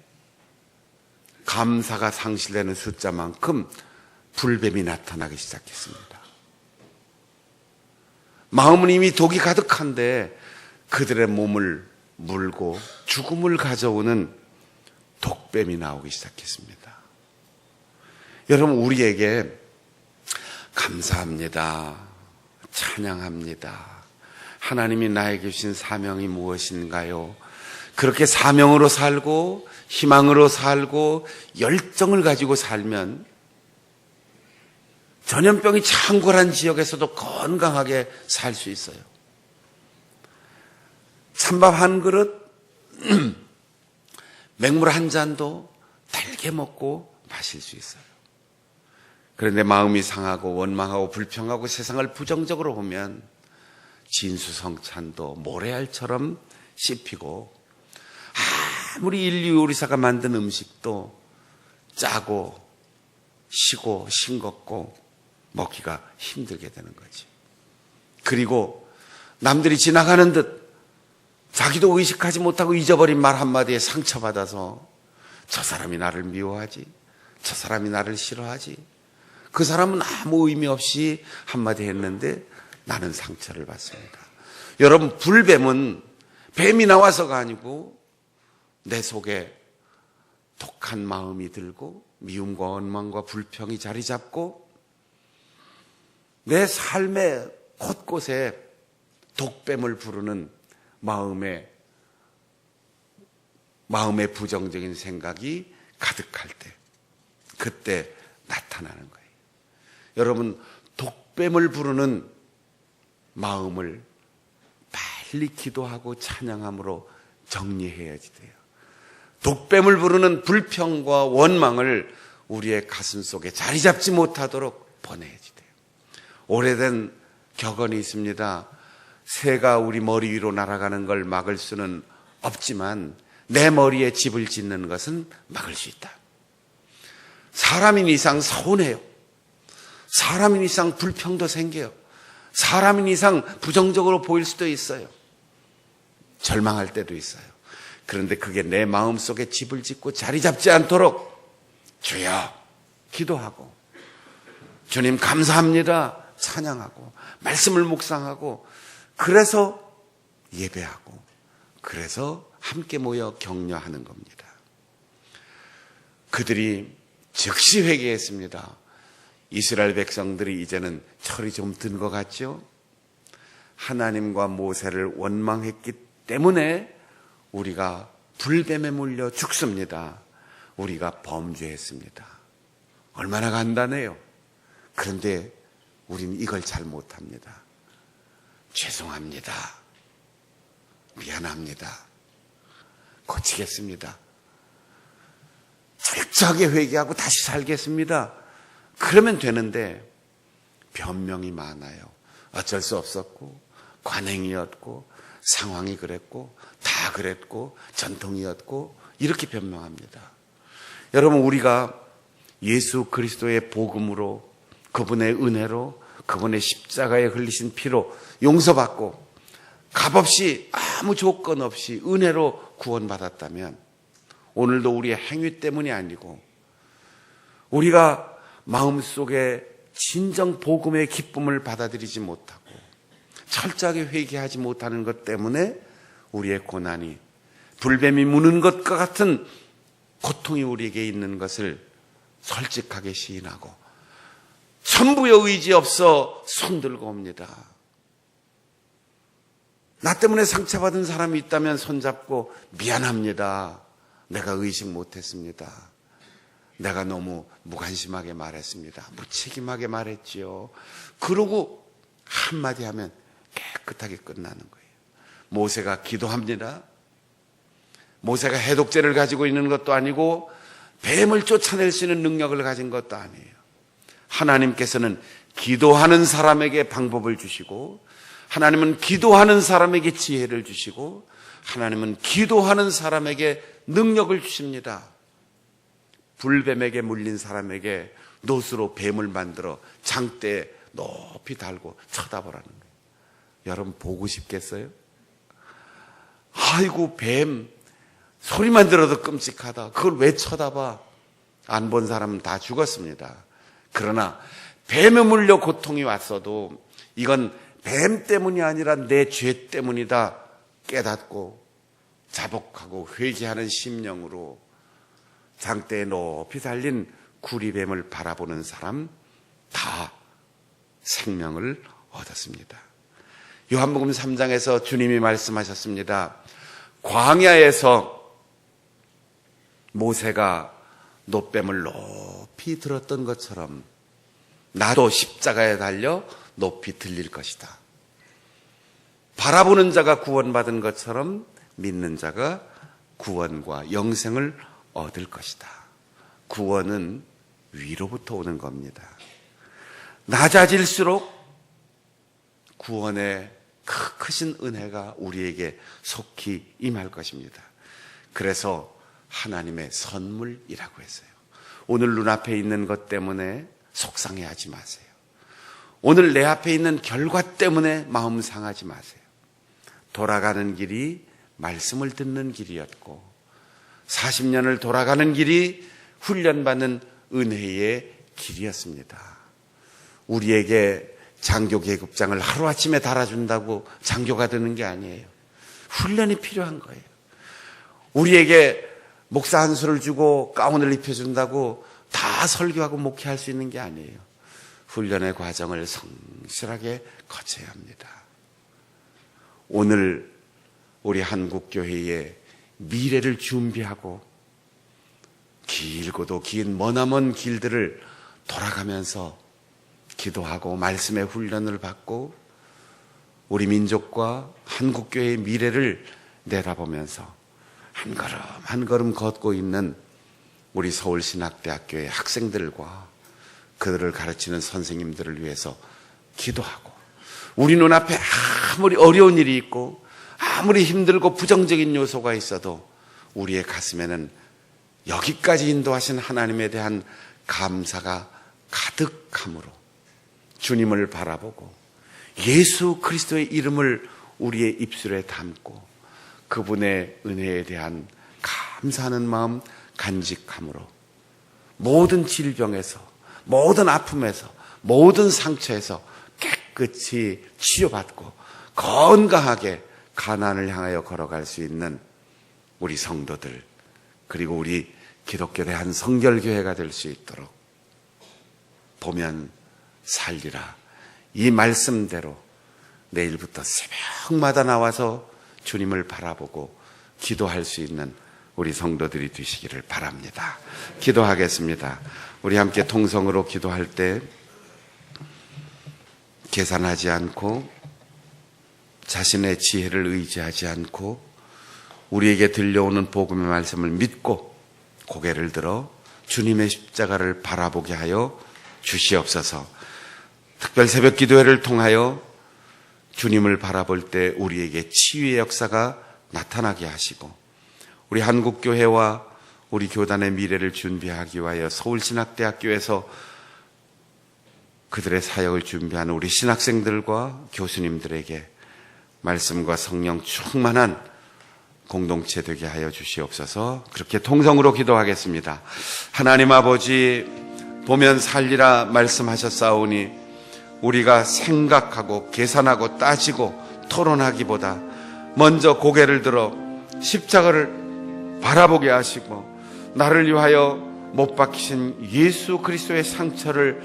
감사가 상실되는 숫자만큼 불뱀이 나타나기 시작했습니다. 마음은 이미 독이 가득한데 그들의 몸을 물고 죽음을 가져오는 독뱀이 나오기 시작했습니다. 여러분, 우리에게 감사합니다, 찬양합니다, 하나님이 나에게 주신 사명이 무엇인가요? 그렇게 사명으로 살고 희망으로 살고 열정을 가지고 살면 전염병이 창궐한 지역에서도 건강하게 살 수 있어요. 찬밥 한 그릇 맹물 한 잔도 달게 먹고 마실 수 있어요. 그런데 마음이 상하고 원망하고 불평하고 세상을 부정적으로 보면 진수성찬도 모래알처럼 씹히고, 아무리 인류 요리사가 만든 음식도 짜고 시고 싱겁고 먹기가 힘들게 되는 거지. 그리고 남들이 지나가는 듯 자기도 의식하지 못하고 잊어버린 말 한마디에 상처받아서 저 사람이 나를 미워하지, 저 사람이 나를 싫어하지, 그 사람은 아무 의미 없이 한마디 했는데 나는 상처를 받습니다. 여러분, 불뱀은 뱀이 나와서가 아니고 내 속에 독한 마음이 들고 미움과 원망과 불평이 자리 잡고 내 삶의 곳곳에 독뱀을 부르는 마음에 부정적인 생각이 가득할 때, 그때 나타나는 거예요. 여러분, 독뱀을 부르는 마음을 빨리 기도하고 찬양함으로 정리해야지 돼요. 독뱀을 부르는 불평과 원망을 우리의 가슴 속에 자리 잡지 못하도록 보내야지 돼요. 오래된 격언이 있습니다. 새가 우리 머리 위로 날아가는 걸 막을 수는 없지만 내 머리에 집을 짓는 것은 막을 수 있다. 사람인 이상 서운해요. 사람인 이상 불평도 생겨요. 사람인 이상 부정적으로 보일 수도 있어요. 절망할 때도 있어요. 그런데 그게 내 마음속에 집을 짓고 자리 잡지 않도록 주여 기도하고, 주님 감사합니다 찬양하고, 말씀을 묵상하고, 그래서 예배하고, 그래서 함께 모여 격려하는 겁니다. 그들이 즉시 회개했습니다. 이스라엘 백성들이 이제는 철이 좀 든 것 같죠? 하나님과 모세를 원망했기 때문에 우리가 불뱀에 물려 죽습니다. 우리가 범죄했습니다. 얼마나 간단해요. 그런데 우리는 이걸 잘 못합니다. 죄송합니다. 미안합니다. 고치겠습니다. 철저하게 회개하고 다시 살겠습니다. 그러면 되는데 변명이 많아요. 어쩔 수 없었고, 관행이었고, 상황이 그랬고, 다 그랬고, 전통이었고, 이렇게 변명합니다. 여러분, 우리가 예수 그리스도의 복음으로, 그분의 은혜로, 그분의 십자가에 흘리신 피로 용서받고 값없이 아무 조건 없이 은혜로 구원받았다면 오늘도 우리의 행위 때문이 아니고 우리가 마음속에 진정 복음의 기쁨을 받아들이지 못하고 철저하게 회개하지 못하는 것 때문에 우리의 고난이 불뱀이 무는 것과 같은 고통이 우리에게 있는 것을 솔직하게 시인하고 천부의 의지 없어 손들고 옵니다. 나 때문에 상처받은 사람이 있다면 손잡고 미안합니다. 내가 의식 못했습니다. 내가 너무 무관심하게 말했습니다. 무책임하게 말했지요. 그러고 한마디 하면 깨끗하게 끝나는 거예요. 모세가 기도합니다. 모세가 해독제를 가지고 있는 것도 아니고 뱀을 쫓아낼 수 있는 능력을 가진 것도 아니에요. 하나님께서는 기도하는 사람에게 방법을 주시고, 하나님은 기도하는 사람에게 지혜를 주시고, 하나님은 기도하는 사람에게 능력을 주십니다. 불뱀에게 물린 사람에게 노스로 뱀을 만들어 장대에 높이 달고 쳐다보라는 거예요. 여러분 보고 싶겠어요? 아이고 뱀 소리만 들어도 끔찍하다. 그걸 왜 쳐다봐? 안 본 사람은 다 죽었습니다. 그러나 뱀에 물려 고통이 왔어도 이건 뱀 때문이 아니라 내 죄 때문이다 깨닫고 자복하고 회개하는 심령으로 장대에 높이 달린 구리뱀을 바라보는 사람 다 생명을 얻었습니다. 요한복음 3장에서 주님이 말씀하셨습니다. 광야에서 모세가 놋뱀을 높이 들었던 것처럼 나도 십자가에 달려 높이 들릴 것이다. 바라보는 자가 구원받은 것처럼 믿는 자가 구원과 영생을 얻을 것이다. 구원은 위로부터 오는 겁니다. 낮아질수록 구원의 크신 은혜가 우리에게 속히 임할 것입니다. 그래서 하나님의 선물이라고 했어요. 오늘 눈앞에 있는 것 때문에 속상해하지 마세요. 오늘 내 앞에 있는 결과 때문에 마음 상하지 마세요. 돌아가는 길이 말씀을 듣는 길이었고 40년을 돌아가는 길이 훈련받는 은혜의 길이었습니다. 우리에게 장교 계급장을 하루아침에 달아준다고 장교가 되는 게 아니에요. 훈련이 필요한 거예요. 우리에게 목사 한 수를 주고 가운을 입혀준다고 다 설교하고 목회할 수 있는 게 아니에요. 훈련의 과정을 성실하게 거쳐야 합니다. 오늘 우리 한국교회의 미래를 준비하고 길고도 긴 머나먼 길들을 돌아가면서 기도하고 말씀의 훈련을 받고 우리 민족과 한국교회의 미래를 내다보면서 한 걸음 한 걸음 걷고 있는 우리 서울신학대학교의 학생들과 그들을 가르치는 선생님들을 위해서 기도하고 우리 눈앞에 아무리 어려운 일이 있고 아무리 힘들고 부정적인 요소가 있어도 우리의 가슴에는 여기까지 인도하신 하나님에 대한 감사가 가득함으로 주님을 바라보고 예수 그리스도의 이름을 우리의 입술에 담고 그분의 은혜에 대한 감사하는 마음 간직함으로 모든 질병에서 모든 아픔에서 모든 상처에서 깨끗이 치유받고 건강하게 가나안을 향하여 걸어갈 수 있는 우리 성도들 그리고 우리 기독교의 한 성결교회가 될 수 있도록 보면 살리라 이 말씀대로 내일부터 새벽마다 나와서 주님을 바라보고 기도할 수 있는 우리 성도들이 되시기를 바랍니다. 기도하겠습니다. 우리 함께 통성으로 기도할 때 계산하지 않고 자신의 지혜를 의지하지 않고 우리에게 들려오는 복음의 말씀을 믿고 고개를 들어 주님의 십자가를 바라보게 하여 주시옵소서. 특별 새벽 기도회를 통하여 주님을 바라볼 때 우리에게 치유의 역사가 나타나게 하시고 우리 한국교회와 우리 교단의 미래를 준비하기 위하여 서울신학대학교에서 그들의 사역을 준비하는 우리 신학생들과 교수님들에게 말씀과 성령 충만한 공동체 되게 하여 주시옵소서. 그렇게 통성으로 기도하겠습니다. 하나님 아버지, 보면 살리라 말씀하셨사오니 우리가 생각하고 계산하고 따지고 토론하기보다 먼저 고개를 들어 십자가를 바라보게 하시고 나를 위하여 못 박히신 예수 그리스도의 상처를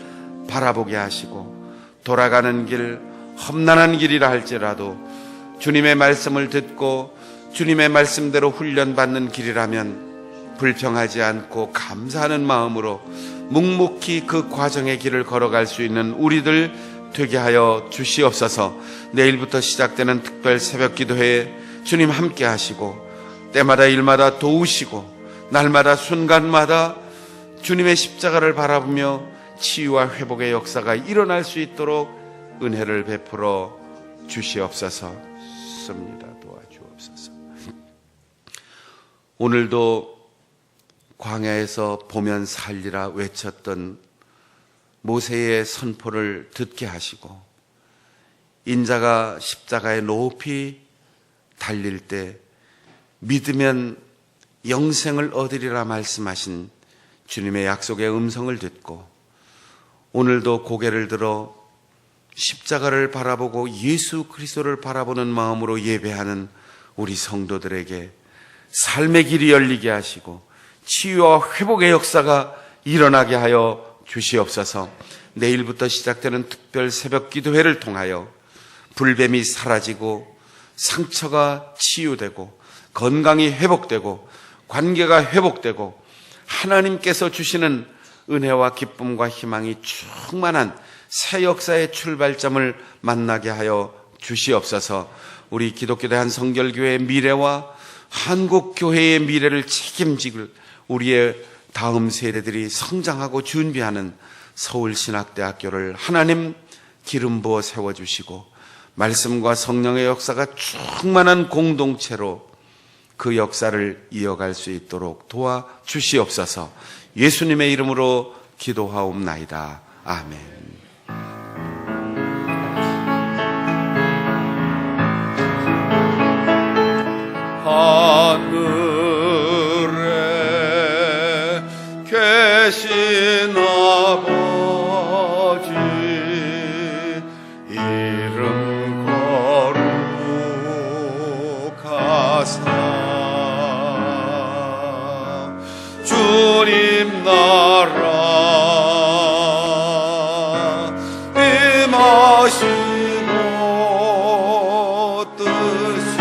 바라보게 하시고 돌아가는 길, 험난한 길이라 할지라도 주님의 말씀을 듣고 주님의 말씀대로 훈련받는 길이라면 불평하지 않고 감사하는 마음으로 묵묵히 그 과정의 길을 걸어갈 수 있는 우리들 되게 하여 주시옵소서. 내일부터 시작되는 특별 새벽 기도회에 주님 함께 하시고 때마다 일마다 도우시고 날마다 순간마다 주님의 십자가를 바라보며 치유와 회복의 역사가 일어날 수 있도록 은혜를 베풀어 주시옵소서. 습니다. 도와주옵소서. 오늘도 광야에서 보면 살리라 외쳤던 모세의 선포를 듣게 하시고 인자가 십자가에 높이 달릴 때 믿으면 영생을 얻으리라 말씀하신 주님의 약속의 음성을 듣고 오늘도 고개를 들어 십자가를 바라보고 예수 그리스도를 바라보는 마음으로 예배하는 우리 성도들에게 삶의 길이 열리게 하시고 치유와 회복의 역사가 일어나게 하여 주시옵소서. 내일부터 시작되는 특별 새벽 기도회를 통하여 불뱀이 사라지고 상처가 치유되고 건강이 회복되고 관계가 회복되고 하나님께서 주시는 은혜와 기쁨과 희망이 충만한 새 역사의 출발점을 만나게 하여 주시옵소서. 우리 기독교대 한 성결교회의 미래와 한국 교회의 미래를 책임질 우리의 다음 세대들이 성장하고 준비하는 서울신학대학교를 하나님 기름 부어 세워주시고 말씀과 성령의 역사가 충만한 공동체로 그 역사를 이어갈 수 있도록 도와주시옵소서. 예수님의 이름으로 기도하옵나이다. 아멘. 하늘에 계신 아버지 이름 거룩하사 주님 나라 임하시고 뜻이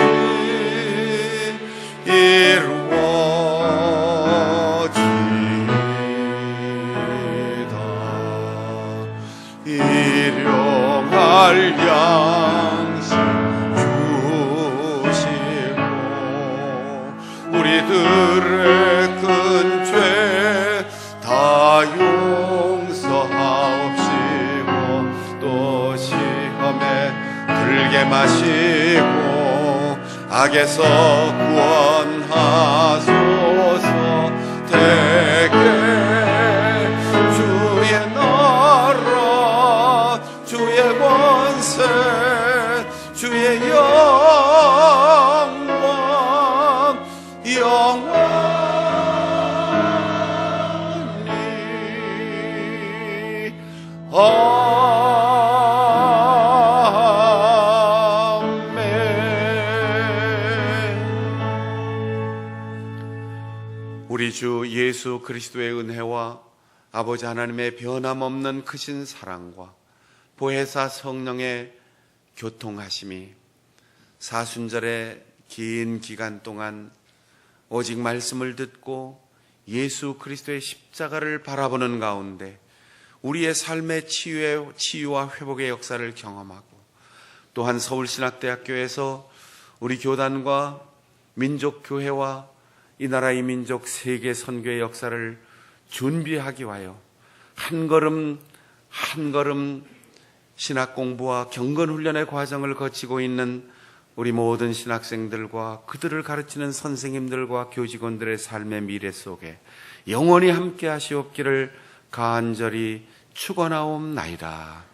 이루어지이다. 일용할 양식 주시고 우리들의 큰 죄 다 용서하옵시고 또 시험에 들게 마시고 악에서 구원하소서. 대개 주의 나라 주의 권세 주의 영광 영원히 우리 주 예수 그리스도의 은혜와 아버지 하나님의 변함없는 크신 사랑과 보혜사 성령의 교통하심이 사순절의 긴 기간 동안 오직 말씀을 듣고 예수 그리스도의 십자가를 바라보는 가운데 우리의 삶의 치유와 회복의 역사를 경험하고 또한 서울신학대학교에서 우리 교단과 민족교회와 이 나라의 민족 세계 선교의 역사를 준비하기 위하여 한 걸음 한 걸음 신학 공부와 경건 훈련의 과정을 거치고 있는 우리 모든 신학생들과 그들을 가르치는 선생님들과 교직원들의 삶의 미래 속에 영원히 함께 하시옵기를 간절히 축원하옵나이다.